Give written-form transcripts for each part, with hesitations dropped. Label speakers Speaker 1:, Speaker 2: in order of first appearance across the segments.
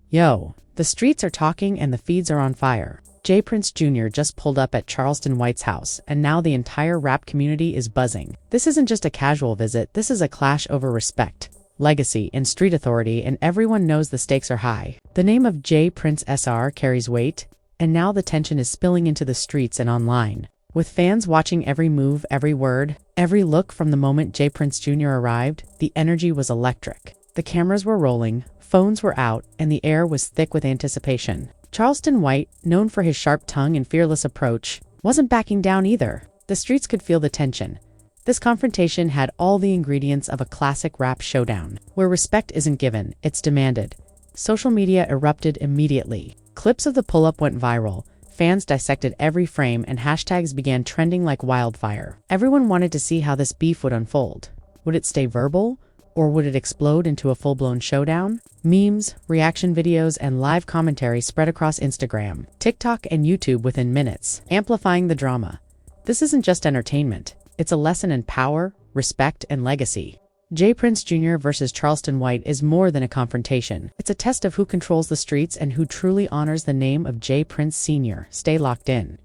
Speaker 1: Yo, the streets are talking and the feeds are on fire. J. Prince Jr. just pulled up at Charleston White's house, and now the entire rap community is buzzing. This isn't just a casual visit, this is a clash over respect, legacy, and street authority, and everyone knows the stakes are high. The name of J. Prince SR carries weight, and now the tension is spilling into the streets and online. With fans watching every move, every word, every look from the moment J. Prince Jr. arrived, the energy was electric. The cameras were rolling, phones were out, and the air was thick with anticipation. Charleston White, known for his sharp tongue and fearless approach, wasn't backing down either. The streets could feel the tension. This confrontation had all the ingredients of a classic rap showdown, where respect isn't given, it's demanded. Social media erupted immediately. Clips of the pull-up went viral. Fans dissected every frame and hashtags began trending like wildfire. Everyone wanted to see how this beef would unfold. Would it stay verbal? Or would it explode into a full-blown showdown? Memes, reaction videos, and live commentary spread across Instagram, TikTok, and YouTube within minutes, amplifying the drama. This isn't just entertainment. It's a lesson in power, respect, and legacy. J. Prince Jr. versus Charleston White is more than a confrontation. It's a test of who controls the streets and who truly honors the name of J. Prince Sr. Stay locked in.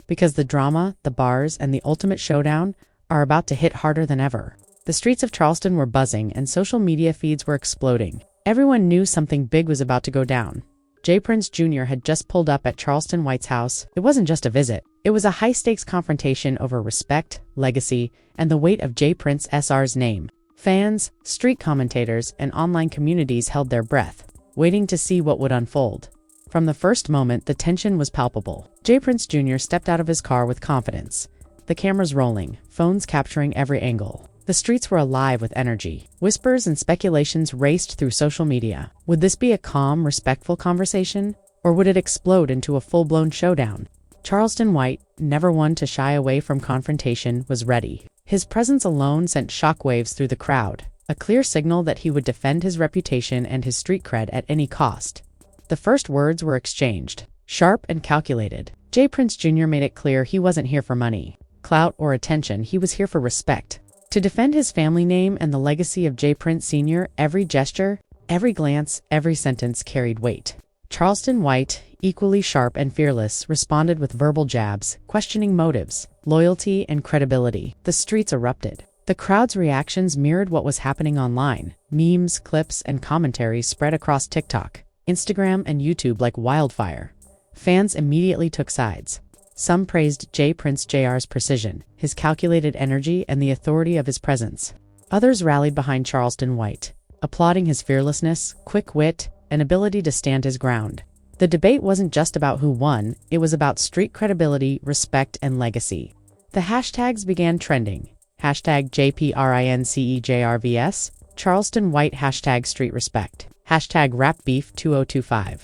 Speaker 1: Because the drama, the bars, and the ultimate showdown are about to hit harder than ever. The streets of Charleston were buzzing and social media feeds were exploding. Everyone knew something big was about to go down. J. Prince Jr. had just pulled up at Charleston White's house. It wasn't just a visit. It was a high-stakes confrontation over respect, legacy, and the weight of J. Prince SR's name. Fans, street commentators, and online communities held their breath, waiting to see what would unfold. From the first moment, the tension was palpable. J. Prince Jr. stepped out of his car with confidence. The cameras rolling, phones capturing every angle. The streets were alive with energy. Whispers and speculations raced through social media. Would this be a calm, respectful conversation? Or would it explode into a full-blown showdown? Charleston White, never one to shy away from confrontation, was ready. His presence alone sent shockwaves through the crowd, a clear signal that he would defend his reputation and his street cred at any cost. The first words were exchanged, sharp and calculated. J. Prince Jr. made it clear he wasn't here for money, clout, or attention. He was here for respect. To defend his family name and the legacy of J. Prince Sr., every gesture, every glance, every sentence carried weight. Charleston White, equally sharp and fearless, responded with verbal jabs, questioning motives, loyalty, and credibility. The streets erupted. The crowd's reactions mirrored what was happening online. Memes, clips, and commentaries spread across TikTok, Instagram, and YouTube like wildfire. Fans immediately took sides. Some praised J. Prince Jr.'s precision, his calculated energy, and the authority of his presence. Others rallied behind Charleston White, applauding his fearlessness, quick wit, and ability to stand his ground. The debate wasn't just about who won, it was about street credibility, respect, and legacy. The hashtags began trending. Hashtag JPRINCEJRVS, Charleston White, hashtag street respect, hashtag rapbeef2025.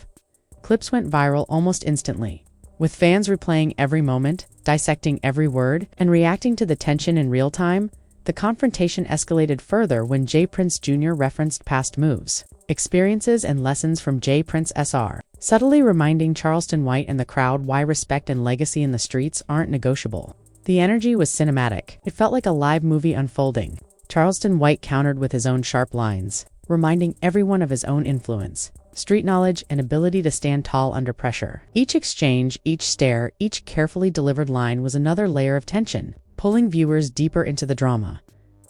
Speaker 1: Clips went viral almost instantly, with fans replaying every moment, dissecting every word, and reacting to the tension in real time. The confrontation escalated further when J. Prince Jr. referenced past moves, experiences, and lessons from J. Prince SR, subtly reminding Charleston White and the crowd why respect and legacy in the streets aren't negotiable. The energy was cinematic. It felt like a live movie unfolding. Charleston White countered with his own sharp lines, reminding everyone of his own influence, street knowledge, and ability to stand tall under pressure. Each exchange, each stare, each carefully delivered line was another layer of tension, pulling viewers deeper into the drama.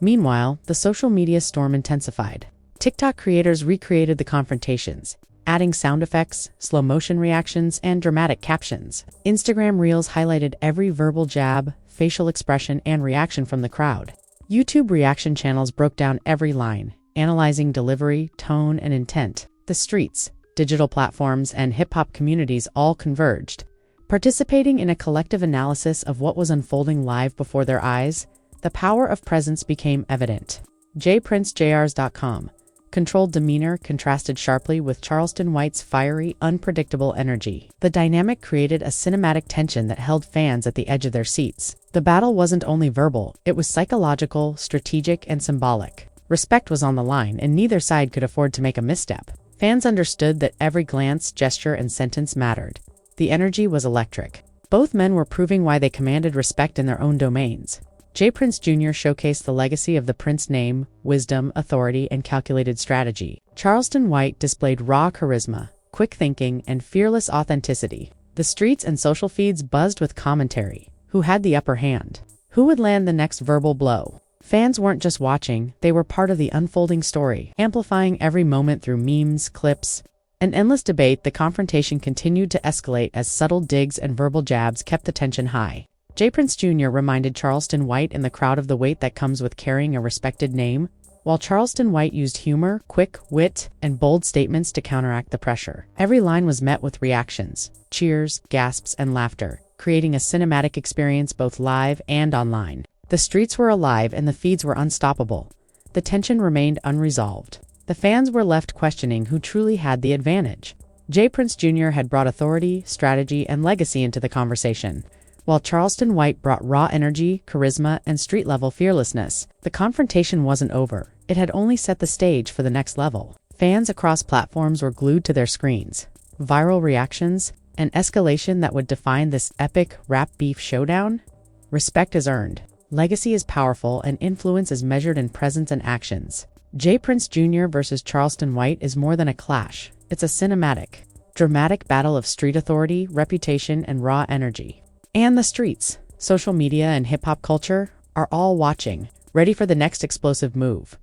Speaker 1: Meanwhile, the social media storm intensified. TikTok creators recreated the confrontations, adding sound effects, slow-motion reactions, and dramatic captions. Instagram Reels highlighted every verbal jab, facial expression, and reaction from the crowd. YouTube reaction channels broke down every line, analyzing delivery, tone, and intent. The streets, digital platforms, and hip-hop communities all converged, participating in a collective analysis of what was unfolding live before their eyes. The power of presence became evident. JPrinceJRs.com controlled demeanor contrasted sharply with Charleston White's fiery, unpredictable energy. The dynamic created a cinematic tension that held fans at the edge of their seats. The battle wasn't only verbal, it was psychological, strategic, and symbolic. Respect was on the line, and neither side could afford to make a misstep. Fans understood that every glance, gesture, and sentence mattered. The energy was electric. Both men were proving why they commanded respect in their own domains. J. Prince Jr. showcased the legacy of the Prince name, wisdom, authority, and calculated strategy. Charleston White displayed raw charisma, quick thinking, and fearless authenticity. The streets and social feeds buzzed with commentary. Who had the upper hand? Who would land the next verbal blow? Fans weren't just watching, they were part of the unfolding story, amplifying every moment through memes, clips, and endless debate. The confrontation continued to escalate as subtle digs and verbal jabs kept the tension high. J. Prince Jr. reminded Charleston White and the crowd of the weight that comes with carrying a respected name, while Charleston White used humor, quick wit, and bold statements to counteract the pressure. Every line was met with reactions, cheers, gasps, and laughter, creating a cinematic experience both live and online. The streets were alive and the feeds were unstoppable. The tension remained unresolved. The fans were left questioning who truly had the advantage. J. Prince Jr. had brought authority, strategy, and legacy into the conversation, while Charleston White brought raw energy, charisma, and street-level fearlessness. The confrontation wasn't over. It had only set the stage for the next level. Fans across platforms were glued to their screens. Viral reactions, an escalation that would define this epic rap beef showdown? Respect is earned. Legacy is powerful, and influence is measured in presence and actions. J. Prince Jr. versus Charleston White is more than a clash. It's a cinematic, dramatic battle of street authority, reputation, and raw energy. And the streets, social media, and hip-hop culture are all watching, ready for the next explosive move.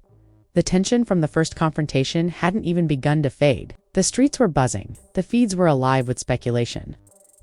Speaker 1: The tension from the first confrontation hadn't even begun to fade. The streets were buzzing, the feeds were alive with speculation,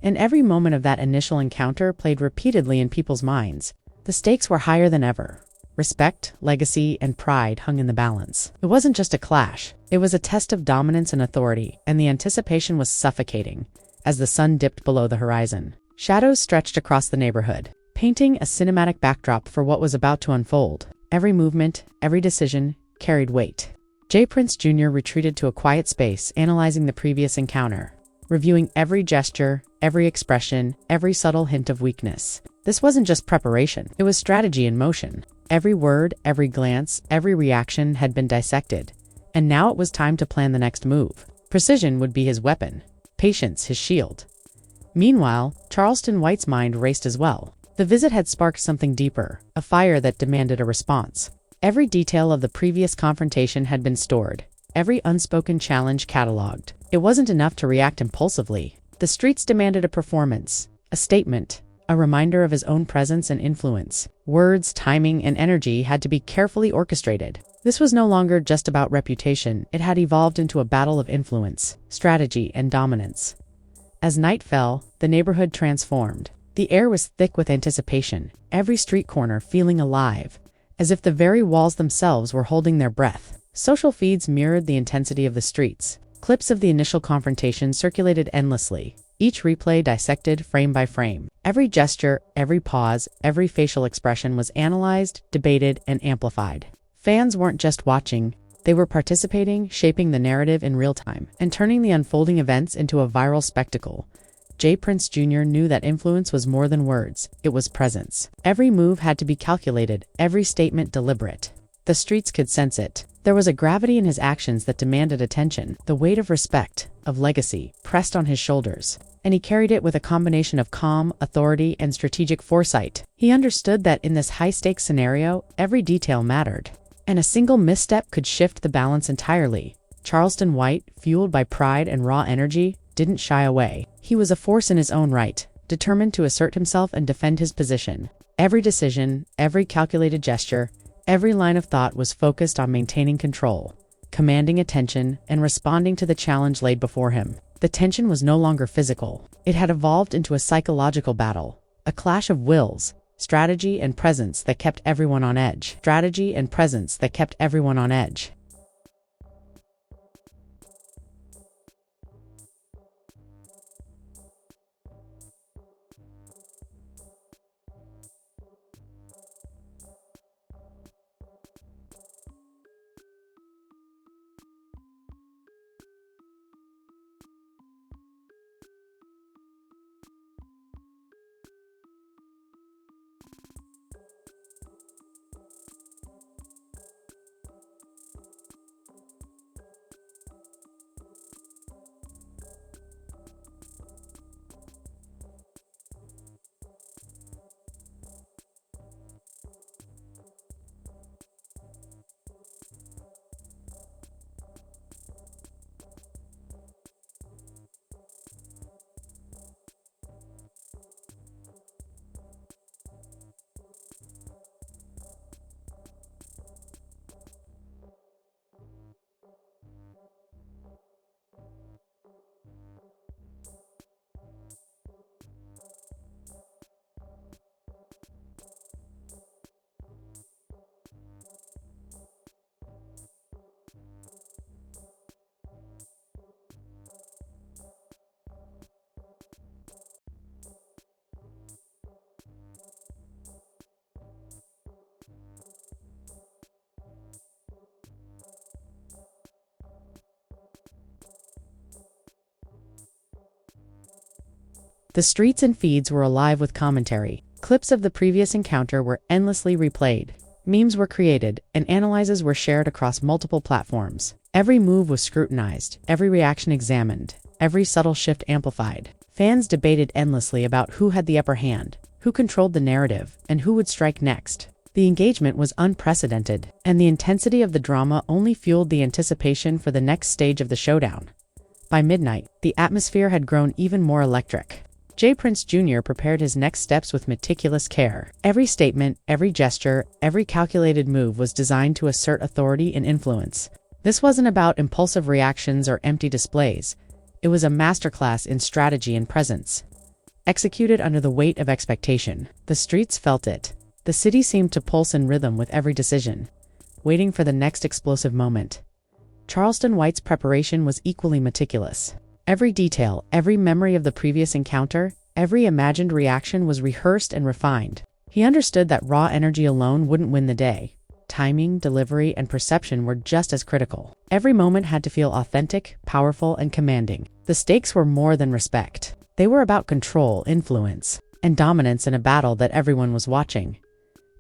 Speaker 1: and every moment of that initial encounter played repeatedly in people's minds. The stakes were higher than ever. Respect, legacy, and pride hung in the balance. It wasn't just a clash, it was a test of dominance and authority, and the anticipation was suffocating as the sun dipped below the horizon. Shadows stretched across the neighborhood, painting a cinematic backdrop for what was about to unfold. Every movement, every decision, carried weight. J. Prince Jr. retreated to a quiet space, analyzing the previous encounter, reviewing every gesture, every expression, every subtle hint of weakness. This wasn't just preparation, it was strategy in motion. Every word, every glance, every reaction had been dissected, and now it was time to plan the next move. Precision would be his weapon, patience his shield. Meanwhile, Charleston White's mind raced as well. The visit had sparked something deeper, a fire that demanded a response. Every detail of the previous confrontation had been stored, every unspoken challenge catalogued. It wasn't enough to react impulsively. The streets demanded a performance, a statement, a reminder of his own presence and influence. Words, timing, and energy had to be carefully orchestrated. This was no longer just about reputation, it had evolved into a battle of influence, strategy, and dominance. As night fell, the neighborhood transformed. The air was thick with anticipation, every street corner feeling alive, as if the very walls themselves were holding their breath. Social feeds mirrored the intensity of the streets. Clips of the initial confrontation circulated endlessly, each replay dissected frame by frame. Every gesture, every pause, every facial expression was analyzed, debated, and amplified. Fans weren't just watching, they were participating, shaping the narrative in real time, and turning the unfolding events into a viral spectacle. J. Prince Jr. knew that influence was more than words, it was presence. Every move had to be calculated, every statement deliberate. The streets could sense it. There was a gravity in his actions that demanded attention. The weight of respect, of legacy, pressed on his shoulders, and he carried it with a combination of calm, authority, and strategic foresight. He understood that in this high-stakes scenario, every detail mattered, and a single misstep could shift the balance entirely. Charleston White, fueled by pride and raw energy, didn't shy away. He was a force in his own right, determined to assert himself and defend his position. Every decision, every calculated gesture, every line of thought was focused on maintaining control, commanding attention, and responding to the challenge laid before him. The tension was no longer physical. It had evolved into a psychological battle, a clash of wills, strategy and presence that kept everyone on edge. Strategy and presence that kept everyone on edge. The streets and feeds were alive with commentary. Clips of the previous encounter were endlessly replayed. Memes were created, and analyses were shared across multiple platforms. Every move was scrutinized, every reaction examined, every subtle shift amplified. Fans debated endlessly about who had the upper hand, who controlled the narrative, and who would strike next. The engagement was unprecedented, and the intensity of the drama only fueled the anticipation for the next stage of the showdown. By midnight, the atmosphere had grown even more electric. J. Prince Jr. prepared his next steps with meticulous care. Every statement, every gesture, every calculated move was designed to assert authority and influence. This wasn't about impulsive reactions or empty displays. It was a masterclass in strategy and presence. Executed under the weight of expectation, the streets felt it. The city seemed to pulse in rhythm with every decision, waiting for the next explosive moment. Charleston White's preparation was equally meticulous. Every detail, every memory of the previous encounter, every imagined reaction was rehearsed and refined. He understood that raw energy alone wouldn't win the day. Timing, delivery, and perception were just as critical. Every moment had to feel authentic, powerful, and commanding. The stakes were more than respect. They were about control, influence, and dominance in a battle that everyone was watching.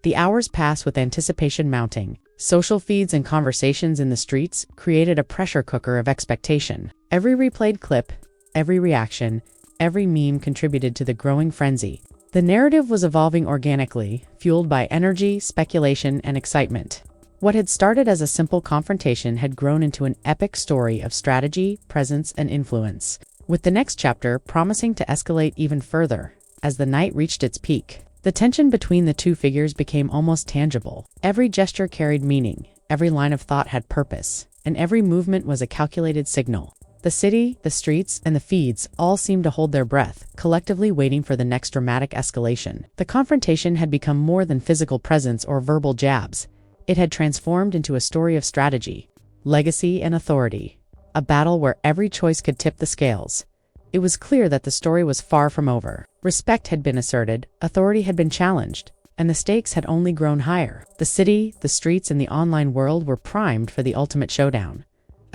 Speaker 1: The hours passed with anticipation mounting. Social feeds and conversations in the streets created a pressure cooker of expectation. Every replayed clip, every reaction, every meme contributed to the growing frenzy. The narrative was evolving organically, fueled by energy, speculation, and excitement. What had started as a simple confrontation had grown into an epic story of strategy, presence, and influence, with the next chapter promising to escalate even further. As the night reached its peak, the tension between the two figures became almost tangible. Every gesture carried meaning, every line of thought had purpose, and every movement was a calculated signal. The city, the streets, and the feeds all seemed to hold their breath, collectively waiting for the next dramatic escalation. The confrontation had become more than physical presence or verbal jabs. It had transformed into a story of strategy, legacy, and authority. A battle where every choice could tip the scales. It was clear that the story was far from over. Respect had been asserted, authority had been challenged, and the stakes had only grown higher. The city, the streets, and the online world were primed for the ultimate showdown.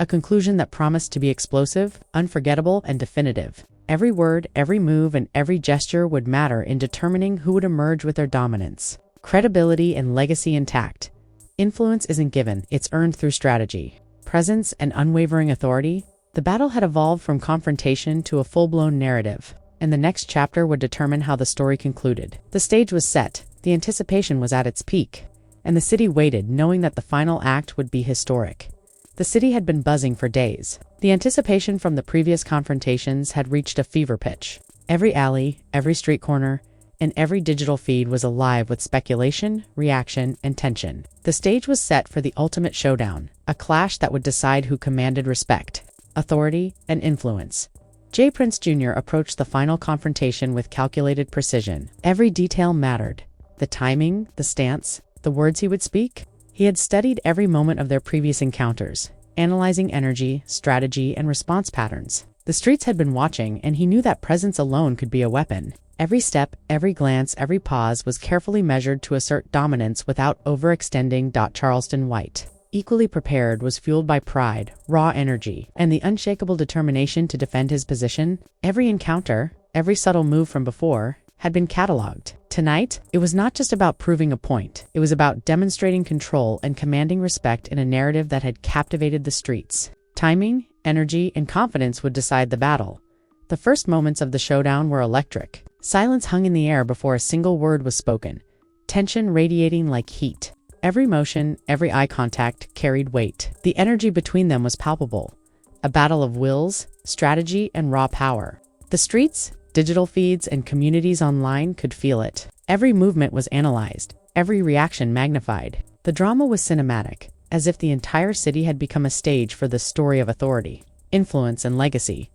Speaker 1: A conclusion that promised to be explosive, unforgettable, and definitive. Every word, every move, and every gesture would matter in determining who would emerge with their dominance. Credibility and legacy intact. Influence isn't given, it's earned through strategy. Presence and unwavering authority. The battle had evolved from confrontation to a full-blown narrative, and the next chapter would determine how the story concluded. The stage was set, the anticipation was at its peak, and the city waited, knowing that the final act would be historic. The city had been buzzing for days. The anticipation from the previous confrontations had reached a fever pitch. Every alley, every street corner, and every digital feed was alive with speculation, reaction, and tension. The stage was set for the ultimate showdown, a clash that would decide who commanded respect, authority, and influence. J. Prince Jr. approached the final confrontation with calculated precision. Every detail mattered. The timing, the stance, the words he would speak. He had studied every moment of their previous encounters, analyzing energy, strategy, and response patterns. The streets had been watching, and he knew that presence alone could be a weapon. Every step, every glance, every pause was carefully measured to assert dominance without overextending. Charleston White, equally prepared, was fueled by pride, raw energy, and the unshakable determination to defend his position. Every encounter, every subtle move from before, had been catalogued. Tonight, it was not just about proving a point. It was about demonstrating control and commanding respect in a narrative that had captivated the streets. Timing, energy, and confidence would decide the battle. The first moments of the showdown were electric. Silence hung in the air before a single word was spoken, tension radiating like heat. Every motion, every eye contact carried weight. The energy between them was palpable. A battle of wills, strategy, and raw power. The streets, digital feeds, and communities online could feel it. Every movement was analyzed, every reaction magnified. The drama was cinematic, as if the entire city had become a stage for the story of authority, influence, and legacy.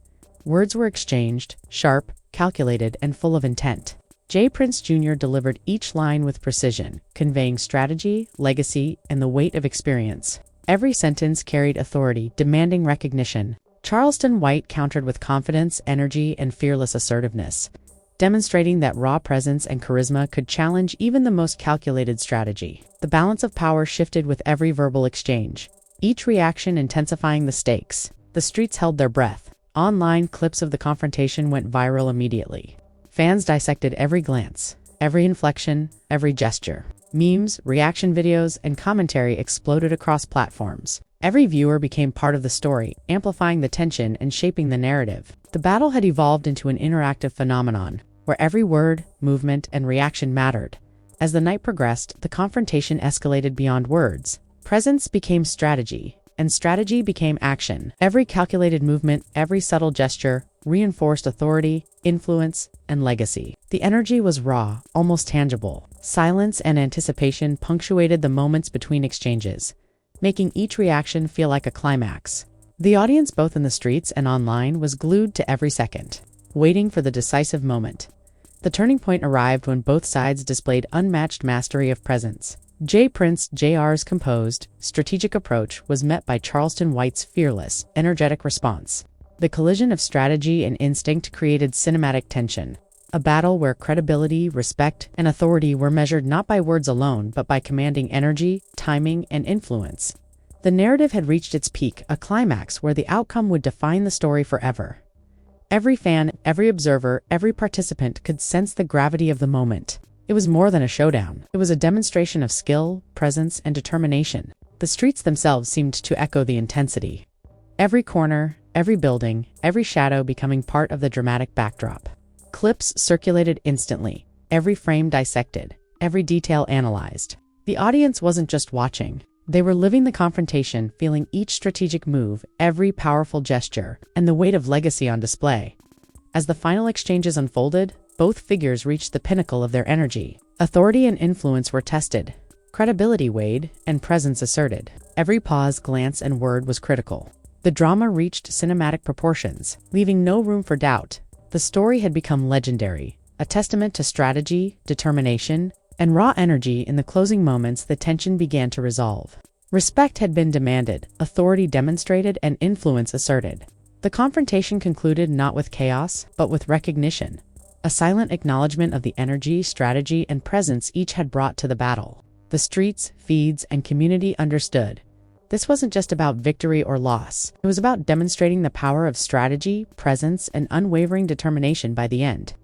Speaker 1: Words were exchanged, sharp, calculated, and full of intent. J. Prince Jr. delivered each line with precision, conveying strategy, legacy, and the weight of experience. Every sentence carried authority, demanding recognition. Charleston White countered with confidence, energy, and fearless assertiveness, demonstrating that raw presence and charisma could challenge even the most calculated strategy. The balance of power shifted with every verbal exchange, each reaction intensifying the stakes. The streets held their breath. Online clips of the confrontation went viral immediately. Fans dissected every glance, every inflection, every gesture. Memes, reaction videos, and commentary exploded across platforms. Every viewer became part of the story, amplifying the tension and shaping the narrative. The battle had evolved into an interactive phenomenon, where every word, movement, and reaction mattered. As the night progressed, the confrontation escalated beyond words. Presence became strategy, and strategy became action. Every calculated movement, every subtle gesture, reinforced authority, influence, and legacy. The energy was raw, almost tangible. Silence and anticipation punctuated the moments between exchanges, making each reaction feel like a climax. The audience, both in the streets and online, was glued to every second, waiting for the decisive moment. The turning point arrived when both sides displayed unmatched mastery of presence. Prince Jr.'s composed, strategic approach was met by Charleston White's fearless, energetic response. The collision of strategy and instinct created cinematic tension, a battle where credibility, respect, and authority were measured not by words alone but by commanding energy, timing, and influence. The narrative had reached its peak, a climax where the outcome would define the story forever. Every fan, every observer, every participant could sense the gravity of the moment. It was more than a showdown. It was a demonstration of skill, presence, and determination. The streets themselves seemed to echo the intensity. Every corner, every building, every shadow becoming part of the dramatic backdrop. Clips circulated instantly, every frame dissected, every detail analyzed. The audience wasn't just watching. They were living the confrontation, feeling each strategic move, every powerful gesture, and the weight of legacy on display. As the final exchanges unfolded, both figures reached the pinnacle of their energy. Authority and influence were tested, credibility weighed, and presence asserted. Every pause, glance, and word was critical. The drama reached cinematic proportions, leaving no room for doubt. The story had become legendary, a testament to strategy, determination, and raw energy. In the closing moments, the tension began to resolve. Respect had been demanded, authority demonstrated, and influence asserted. The confrontation concluded not with chaos, but with recognition, a silent acknowledgement of the energy, strategy, and presence each had brought to the battle. The streets, feeds, and community understood. This wasn't just about victory or loss. It was about demonstrating the power of strategy, presence, and unwavering determination by the end.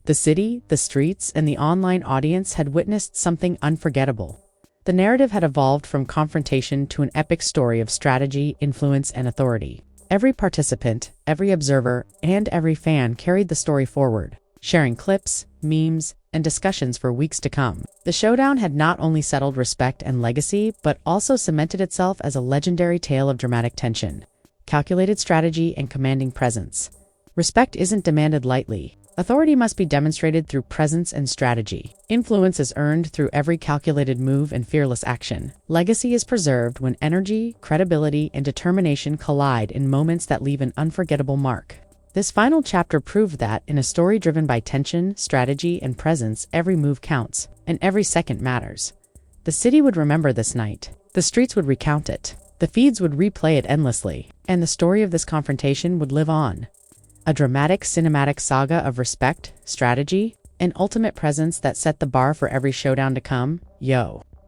Speaker 1: The city, the streets, and the online audience had witnessed something unforgettable. The narrative had evolved from confrontation to an epic story of strategy, influence, and authority. Every participant, every observer, and every fan carried the story forward, sharing clips, memes, and discussions for weeks to come. The showdown had not only settled respect and legacy, but also cemented itself as a legendary tale of dramatic tension, calculated strategy, and commanding presence. Respect isn't demanded lightly. Authority must be demonstrated through presence and strategy. Influence is earned through every calculated move and fearless action. Legacy is preserved when energy, credibility, and determination collide in moments that leave an unforgettable mark. This final chapter proved that, in a story driven by tension, strategy, and presence, every move counts, and every second matters. The city would remember this night. The streets would recount it. The feeds would replay it endlessly. And the story of this confrontation would live on. A dramatic, cinematic saga of respect, strategy, and ultimate presence that set the bar for every showdown to come.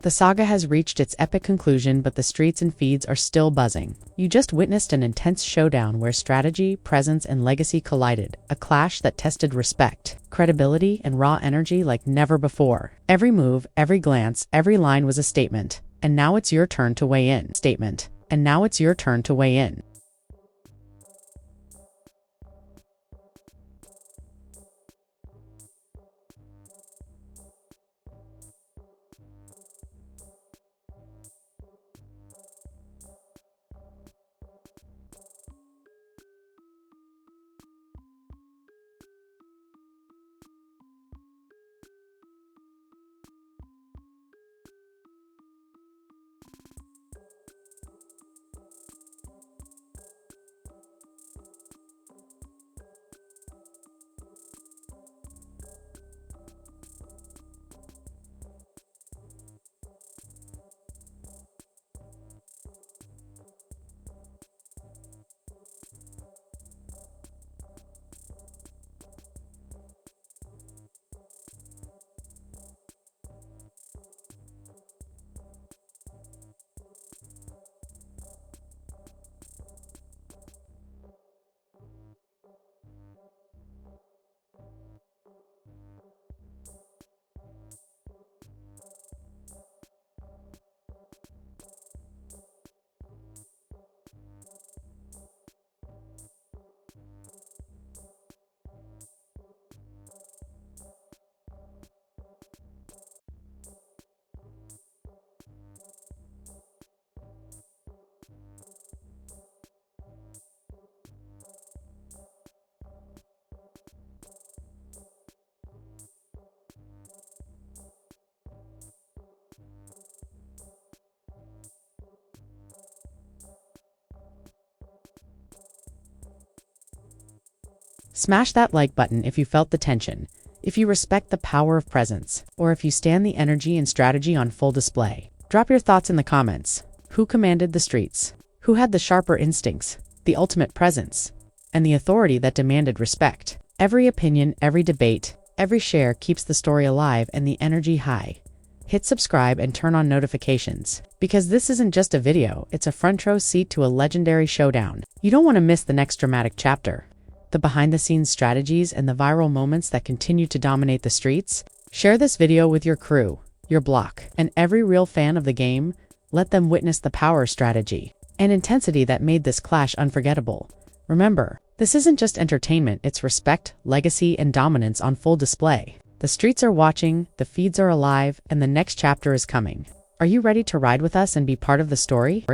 Speaker 1: The saga has reached its epic conclusion, but the streets and feeds are still buzzing. You just witnessed an intense showdown where strategy, presence, and legacy collided, a clash that tested respect, credibility, and raw energy like never before. Every move, every glance, every line was a statement. And now it's your turn to weigh in. And now it's your turn to weigh in. Smash that like button if you felt the tension, if you respect the power of presence, or if you stand the energy and strategy on full display. Drop your thoughts in the comments. Who commanded the streets? Who had the sharper instincts, the ultimate presence, and the authority that demanded respect? Every opinion, every debate, every share keeps the story alive and the energy high. Hit subscribe and turn on notifications, because this isn't just a video, it's a front row seat to a legendary showdown. You don't want to miss the next dramatic chapter. The behind-the-scenes strategies and the viral moments that continue to dominate the streets. Share this video with your crew, your block, and every real fan of the game. Let them witness the power, strategy, and intensity that made this clash unforgettable. Remember, this isn't just entertainment, it's respect, legacy, and dominance on full display. The streets are watching, the feeds are alive, and the next chapter is coming. Are you ready to ride with us and be part of the story?